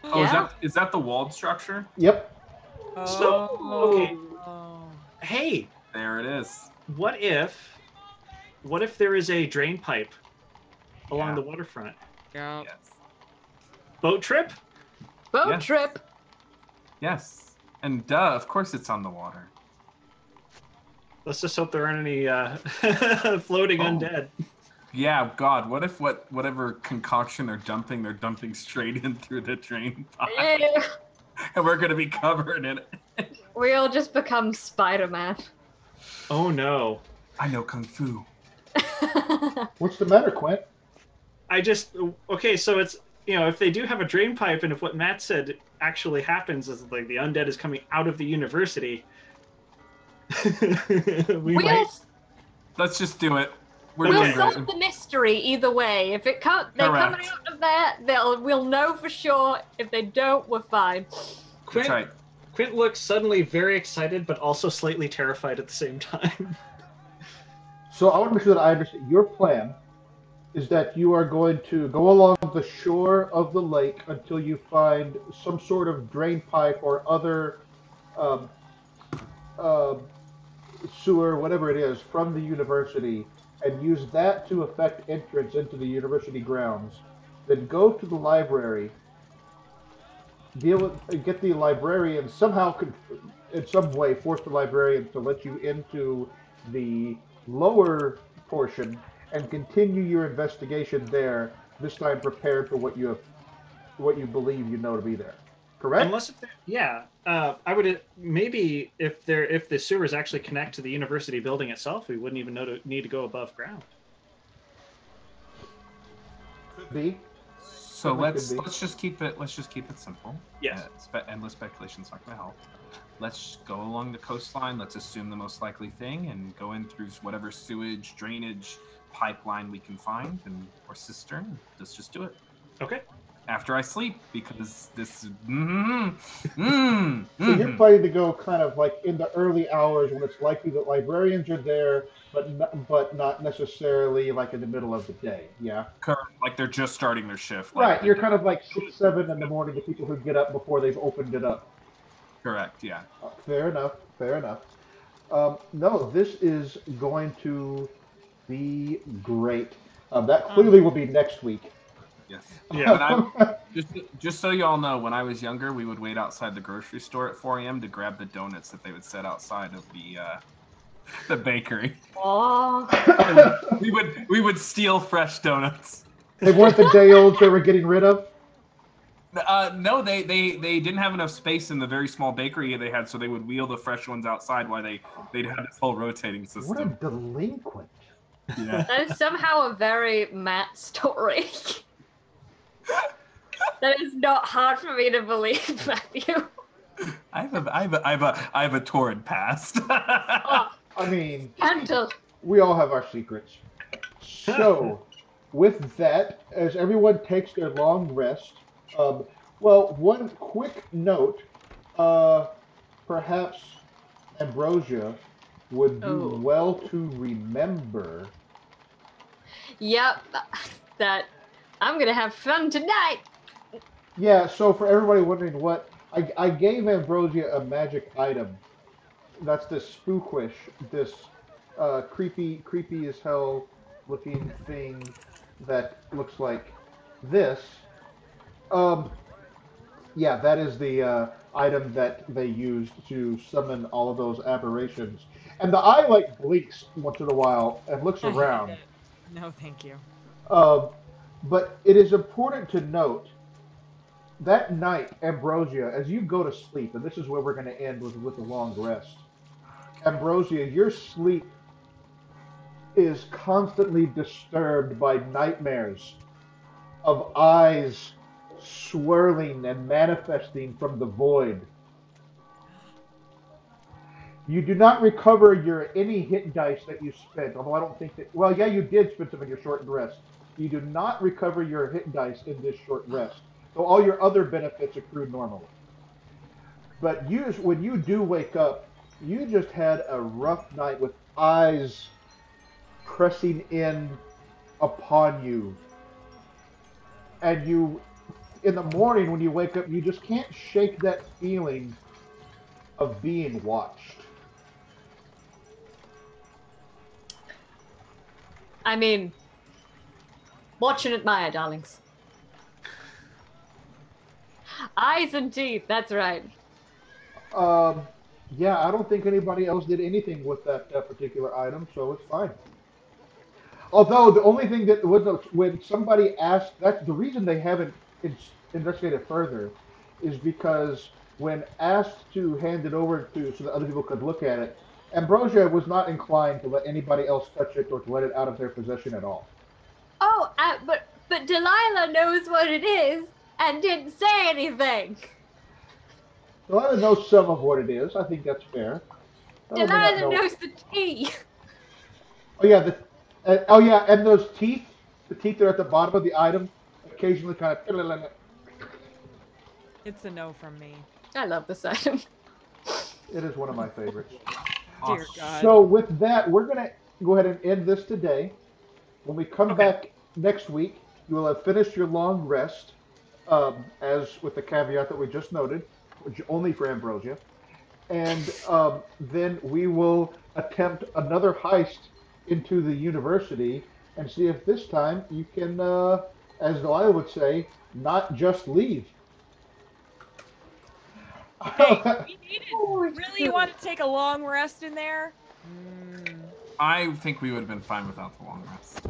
Oh, Yeah. is that the walled structure? Yep. So, okay. Hey, There it is. what if there is a drain pipe along Yeah. the waterfront? Yeah. Yes. Boat trip? Boat Yes. trip. Yes. And duh, of course it's on the water. Let's just hope there aren't any floating undead. Yeah, God, what if whatever concoction they're dumping straight in through the drain pipe? Yeah. And we're gonna be covered in it. We all just become Spider-Man. Oh no. I know Kung Fu. What's the matter, Quint? I just okay. So it's if they do have a drain pipe, and if what Matt said actually happens is like the undead is coming out of the university, we We'll might. Let's just do it. We're we'll doing great. solve the mystery either way. If they come Correct. out of there, we'll know for sure. If they don't, we're fine. That's right. Quint looks suddenly very excited, but also slightly terrified at the same time. So I want to make sure that I understand. Your plan is that you are going to go along the shore of the lake until you find some sort of drain pipe or other um, uh, sewer, whatever it is, from the university, and use that to effect entrance into the university grounds. Then go to the library, get the librarian somehow, in some way, force the librarian to let you into the lower portion and continue your investigation there. This time, prepared for what you believe you know to be there. Correct? Unless, yeah, I would maybe if the sewers actually connect to the university building itself, we wouldn't even need to go above ground. Could be. So Certainly could be. let's just keep it simple. Yes. Endless speculation's not going to help. Let's go along the coastline. Let's assume the most likely thing and go in through whatever sewage, drainage, pipeline we can find, or cistern. Let's just do it. Okay. After I sleep, because this. So you're planning to go kind of like in the early hours when it's likely that librarians are there, but not necessarily like in the middle of the day. Yeah. Correct. Like they're just starting their shift. Right. You're kind of like 6, 7 in the morning to people who get up before they've opened it up. Correct. Yeah. Fair enough. Fair enough. No, this is going to be great. That clearly will be next week. Yes. Yeah. Just so you all know, when I was younger, we would wait outside the grocery store at 4 a.m. to grab the donuts that they would set outside of the bakery. Oh, we would steal fresh donuts. They weren't the day olds they were getting rid of? No, they didn't have enough space in the very small bakery they had, so they would wheel the fresh ones outside while they'd have this whole rotating system. What a delinquent. Yeah. that is somehow a very Matt story. That is not hard for me to believe, Matthew. I have a torrid past. Oh, I mean, handle. we all have our secrets. So, with that, as everyone takes their long rest, well, one quick note, perhaps Ambrosia would do well to remember. Yep, that I'm gonna have fun tonight. Yeah, so for everybody wondering what, I gave Ambrosia a magic item. That's this spookish, this creepy as hell looking thing that looks like this. Um, yeah, that is the item that they used to summon all of those aberrations. And the eye like blinks once in a while and looks I hate around. it. No, thank you. Um, but it is important to note that night, Ambrosia, as you go to sleep, and this is where we're going to end with a long rest. Ambrosia, your sleep is constantly disturbed by nightmares of eyes swirling and manifesting from the void. You do not recover your any hit dice that you spent, although I don't think that. Well, yeah, you did spend some in your short rest. You do not recover your hit dice in this short rest, so all your other benefits accrue normally. But when you do wake up, you just had a rough night with eyes pressing in upon you, and in the morning when you wake up, you just can't shake that feeling of being watched. I mean, watching it, Maya, darlings. Eyes and teeth, that's right. Yeah, I don't think anybody else did anything with that particular item, so it's fine. Although the only thing that was when somebody asked, that's the reason they haven't investigated further, is because when asked to hand it over to so that other people could look at it, Ambrosia was not inclined to let anybody else touch it or to let it out of their possession at all. Oh, but Delilah knows what it is and didn't say anything. Delilah knows some of what it is. I think that's fair. Delilah may not Delilah know. knows the tea. Oh yeah, oh yeah, and those teeth, the teeth that are at the bottom of the item, occasionally kind of. It's a no from me. I love this item. It is one of my favorites. Dear Awesome. God. So with that, we're gonna go ahead and end this today. When we come Okay. back next week, you will have finished your long rest, as with the caveat that we just noted, which only for Ambrosia. And then we will attempt another heist into the university and see if this time you can, as Delilah would say, not just leave. Hey, we needed. Oh, Really, you want to take a long rest in there? I think we would have been fine without the long rest.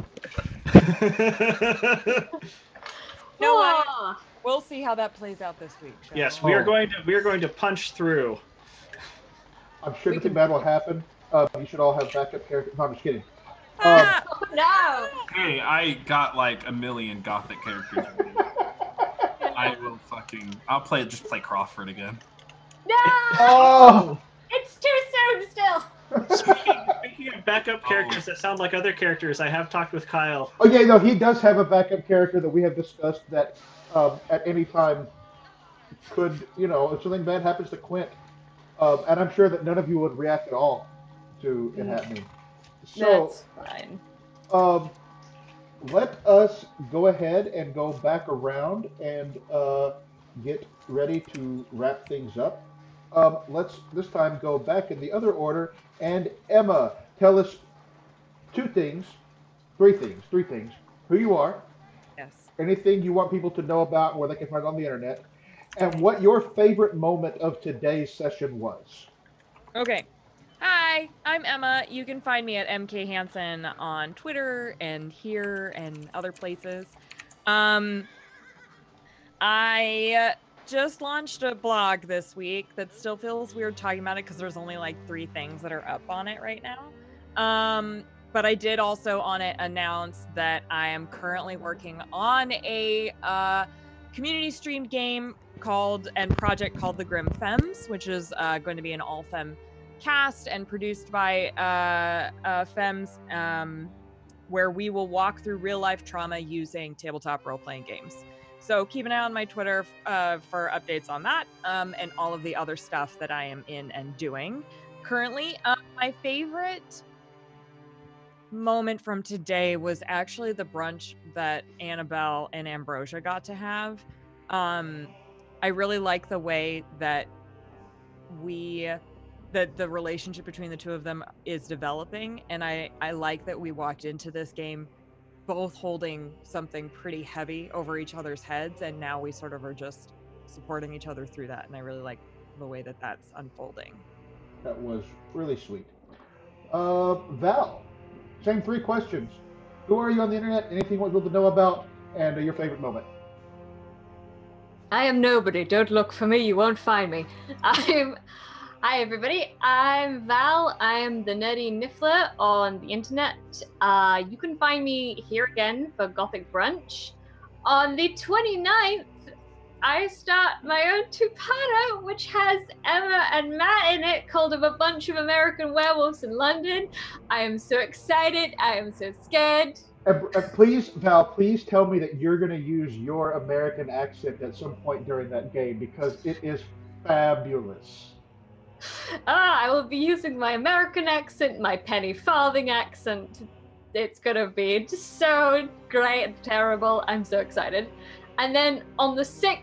You know what? oh. We'll see how that plays out this week. Shall Yes, we? we are going to punch through. I'm sure We nothing can- bad will happen. You should all have backup characters. No, I'm just kidding. Ah! Oh no! Hey, I got like a million Gothic characters. I will fucking. I'll just play Crawford again. No! Oh! It's too soon still. Speaking of backup characters that sound like other characters, I have talked with Kyle. Oh yeah, no, he does have a backup character that we have discussed that at any time could, if something bad happens to Quint, and I'm sure that none of you would react at all to it happening. So That's fine. um, let us go ahead and go back around and get ready to wrap things up. Let's this time go back in the other order. And Emma, tell us three things: who you are, Yes. anything you want people to know about, where they can find it on the internet, and what your favorite moment of today's session was. Okay. Hi, I'm Emma. You can find me at MK Hansen on Twitter and here and other places. Um, I just launched a blog this week that still feels weird talking about it because there's only like 3 things that are up on it right now. But I did also on it announce that I am currently working on a community streamed game and project called The Grim Femmes, which is going to be an all femme cast and produced by femmes, where we will walk through real life trauma using tabletop role playing games. So keep an eye on my Twitter for updates on that and all of the other stuff that I am in and doing currently. My favorite moment from today was actually the brunch that Annabelle and Ambrosia got to have. I really like the way that the relationship between the two of them is developing, and I like that we walked into this game both holding something pretty heavy over each other's heads, and now we sort of are just supporting each other through that, and I really like the way that that's unfolding. That was really sweet. Val, same 3 questions. Who are you on the internet? Anything you want people to know about? And your favorite moment? I am nobody. Don't look for me. You won't find me. Hi everybody. I'm Val. I am the nerdy Niffler on the internet. You can find me here again for Gothic Brunch. On the 29th, I start my own two-parter, which has Emma and Matt in it, called Of a Bunch of American Werewolves in London. I am so excited. I am so scared. Please, Val, please tell me that you're going to use your American accent at some point during that game because it is fabulous. I will be using my American accent, my penny farthing accent. It's gonna be just so great and terrible. I'm so excited. And then on the 6th,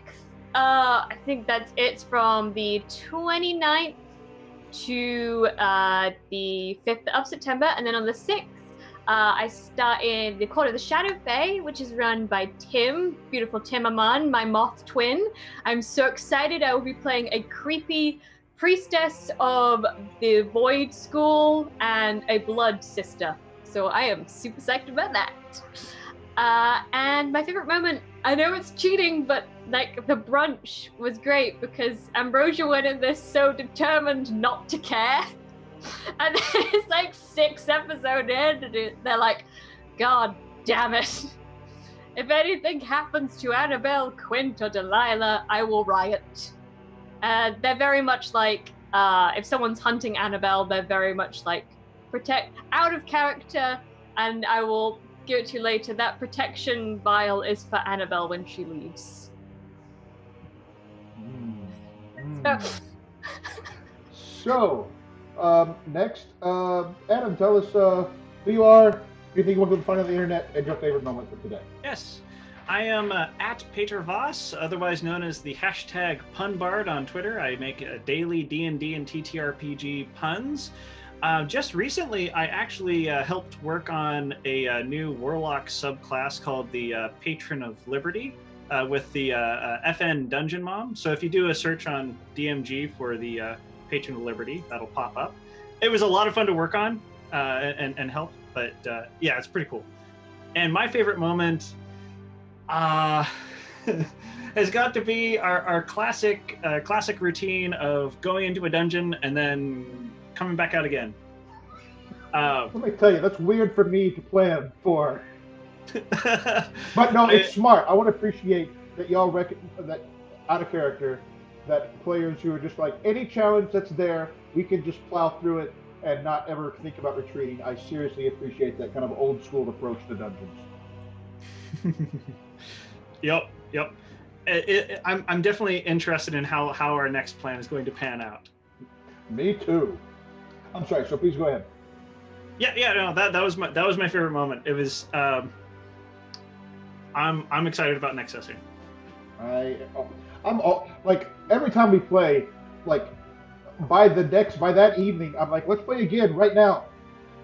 I think that's it from the 29th to the 5th of September. And then on the 6th, I start in the Court of the Shadow Fae, which is run by Tim, beautiful Tim Aman, my moth twin. I'm so excited. I will be playing a creepy priestess of the Void School and a blood sister. So I am super psyched about that. And my favorite moment, I know it's cheating, but like the brunch was great because Ambrosia went in there so determined not to care. And then it's like 6 episodes in, and they're like, God damn it. If anything happens to Annabelle, Quint, or Delilah, I will riot. They're very much like, if someone's hunting Annabelle, they're very much like, protect, out of character, and I will give it to you later, that protection vial is for Annabelle when she leaves. So, next, Adam, tell us who you are, who you think you want to find on the internet, and your favorite moment for today. Yes. I am at Peter Voss, otherwise known as the hashtag PunBard on Twitter. I make daily D&D and TTRPG puns. Just recently, I actually helped work on a new Warlock subclass called the Patron of Liberty with the FN Dungeon Mom. So if you do a search on DMG for the Patron of Liberty, that'll pop up. It was a lot of fun to work on and help, but yeah, it's pretty cool. And my favorite moment has got to be our classic routine of going into a dungeon and then coming back out again. Let me tell you, that's weird for me to plan for. But no, it's smart. I want to appreciate that y'all that out of character, that players who are just like, any challenge that's there, we can just plow through it and not ever think about retreating. I seriously appreciate that kind of old school approach to dungeons. Yep. I'm definitely interested in how our next plan is going to pan out. Me too. I'm sorry. So please go ahead. Yeah. No, that was my favorite moment. It was. I'm excited about next session. I'm all, like, every time we play, like, by that evening, I'm like, let's play again right now.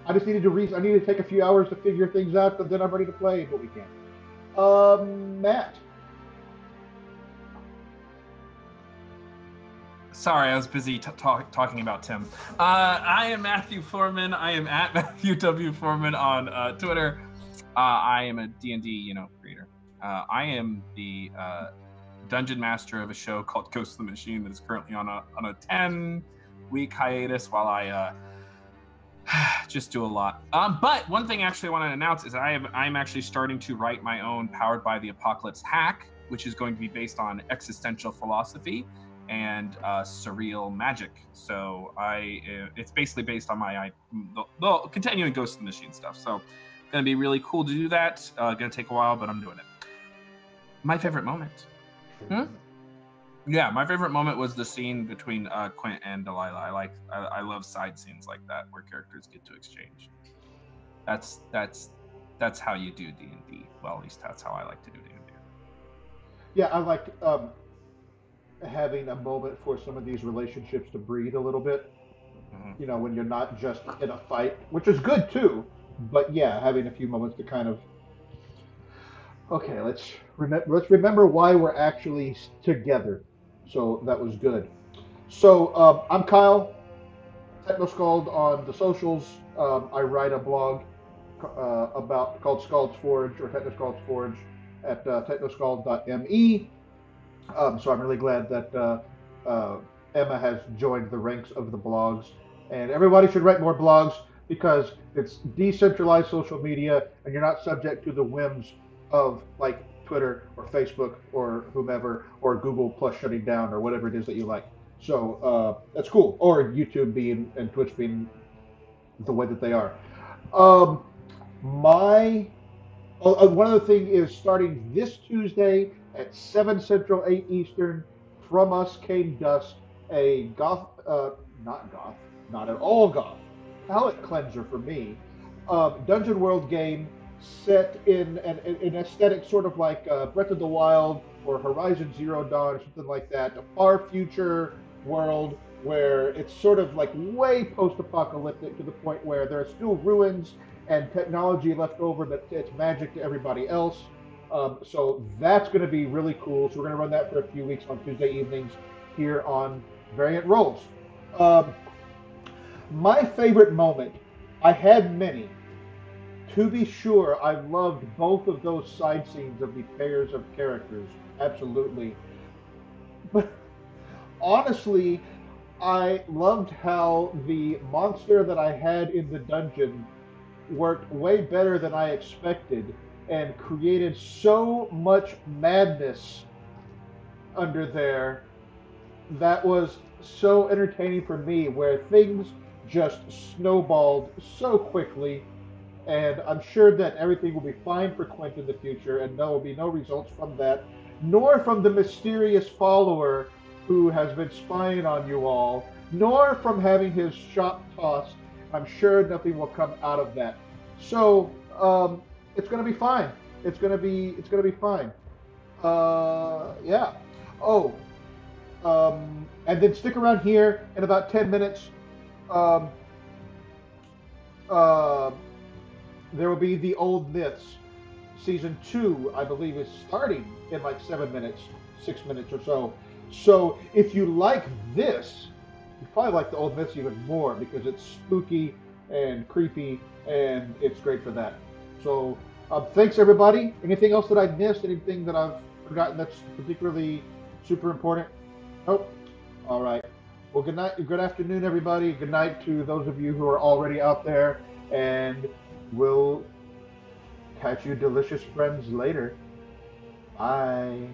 I just needed to I needed to take a few hours to figure things out, but then I'm ready to play, but we can't. Matt. Sorry, I was busy talking about Tim. I am Matthew Foreman. I am at Matthew W. Foreman on Twitter. I am a D&D, creator. I am the dungeon master of a show called Ghost of the Machine that is currently on a 10-week hiatus while I just do a lot. But one thing actually I want to announce is I'm actually starting to write my own Powered by the Apocalypse hack, which is going to be based on existential philosophy and surreal magic. So it's basically based on the continuing Ghost of the Machine stuff. So it's going to be really cool to do that. Going to take a while, but I'm doing it. My favorite moment. Yeah, my favorite moment was the scene between Quint and Delilah. I love side scenes like that where characters get to exchange. That's how you do D&D. Well, at least that's how I like to do D&D. Yeah, I like having a moment for some of these relationships to breathe a little bit. Mm-hmm. When you're not just in a fight, which is good too. But yeah, having a few moments to kind of, okay, let's remember why we're actually together. So that was good. So I'm Kyle, Technoscald on the socials. I write a blog called Scald's Forge, or Technoscald's Forge, at technoscald.me. So I'm really glad that Emma has joined the ranks of the blogs. And everybody should write more blogs because it's decentralized social media and you're not subject to the whims of like Twitter or Facebook or whomever, or Google Plus shutting down, or whatever it is that you like. So that's cool. Or YouTube being and Twitch being the way that they are. One other thing is, starting this Tuesday at 7 Central, 8 Eastern, From Us Came Dust, a not at all goth, palate cleanser for me, Dungeon World game set in an aesthetic sort of like Breath of the Wild or Horizon Zero Dawn or something like that, a far future world where it's sort of like way post-apocalyptic to the point where there are still ruins and technology left over, but it's magic to everybody else. So that's going to be really cool. So we're going to run that for a few weeks on Tuesday evenings here on Variant Rolls. My favorite moment, I had many. To be sure, I loved both of those side scenes of the pairs of characters. Absolutely. But honestly, I loved how the monster that I had in the dungeon worked way better than I expected and created so much madness under there that was so entertaining for me, where things just snowballed so quickly. And I'm sure that everything will be fine for Quint in the future, and there will be no results from that, nor from the mysterious follower who has been spying on you all, nor from having his shop tossed. I'm sure nothing will come out of that. So it's going to be fine. It's going to be fine. Yeah. Oh, and then stick around here in about 10 minutes. Um, uh, there will be the old myths. Season two, I believe, is starting in like 7 minutes, 6 minutes or so. So if you like this, you probably like the old myths even more because it's spooky and creepy, and it's great for that. So thanks everybody. Anything else that I missed? Anything that I've forgotten that's particularly super important? Nope. All right. Well, good night. Good afternoon, everybody. Good night to those of you who are already out there, and we'll catch you delicious friends later. Bye.